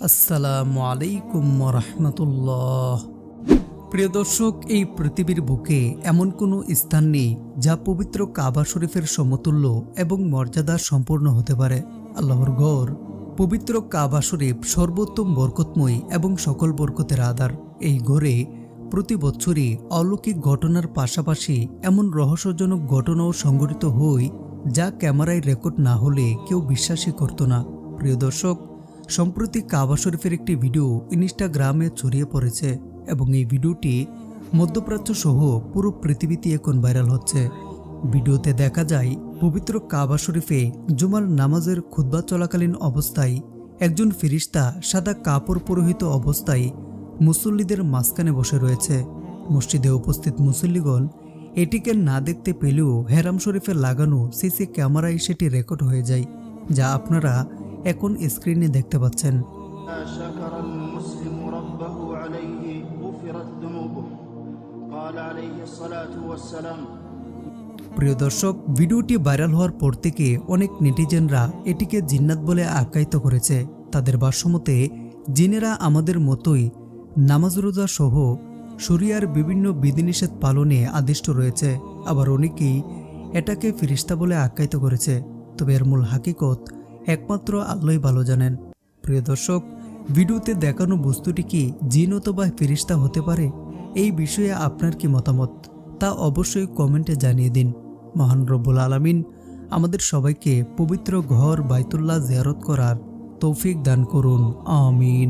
আসসালামু আলাইকুম রাহমাতুল্লাহ। প্রিয় দর্শক, এই পৃথিবীর বুকে এমন কোনো স্থান নেই যা পবিত্র কাবা শরীফের সমতুল্য এবং মর্যাদা সম্পূর্ণ হতে পারে। আল্লাহর ঘর পবিত্র কাবা শরীফ সর্বোত্তম বরকতময় এবং সকল বরকতের আধার। এই ঘরে প্রতি বছরই অলৌকিক ঘটনার পাশাপাশি এমন রহস্যজনক ঘটনাও সংঘটিত হয় যা ক্যামেরায় রেকর্ড না হলে কেউ বিশ্বাসই করত না। প্রিয় দর্শক, সম্প্রতি কাবা শরীফের একটি ভিডিও ইনস্টাগ্রামে ছড়িয়ে পড়েছে এবং এই ভিডিওটি মধ্যপ্রাচ্য সহ পুরো পৃথিবীতে এখন ভাইরাল হচ্ছে। ভিডিওতে দেখা যায় পবিত্র কাবা শরীফে জুমার নামাজের খুতবা চলাকালীন অবস্থায় একজন ফেরেশতা সাদা কাপড় পরিহিত অবস্থায় মুসল্লিদের মাঝখানে বসে রয়েছে। মসজিদে উপস্থিত মুসল্লিগণ এটিকে না দেখতে পেলেও হেরাম শরীফে লাগানো সিসি ক্যামেরায় সেটি রেকর্ড হয়ে যায়, যা আপনারা এখন স্ক্রিনে দেখতে পাচ্ছেন। شكر المسلم ربه عليه غفرت ذنوبه قال عليه الصلاة والسلام। প্রিয় দর্শক, ভিডিওটি ভাইরাল হওয়ার পর থেকে অনেক নেটিজেনরা এটিকে জিন্নাত বলে আখ্যায়িত করেছে। তাদের ভাষ্যমতে জিনেরা আমাদের মতোই নামাজ রোজা সহ শরিয়ার বিভিন্ন বিধিনিষেধ পালনে আদিষ্ট রয়েছে। আবার অনেকেই এটাকে ফেরেশতা বলে আখ্যায়িত করেছে। তবে এর মূল হাকিকত একমাত্র আল্লাহই ভালো জানেন। প্রিয় দর্শক, ভিডিওতে দেখানো বস্তুটি কি জিন অথবা ফেরেশতা হতে পারে? এই বিষয়ে আপনার কি মতামত তা অবশ্যই কমেন্টে জানিয়ে দিন। মহান রব্বুল আলামিন আমাদের সবাইকে পবিত্র ঘর বাইতুল্লাহ জিয়ারত করার তৌফিক দান করুন। আমিন।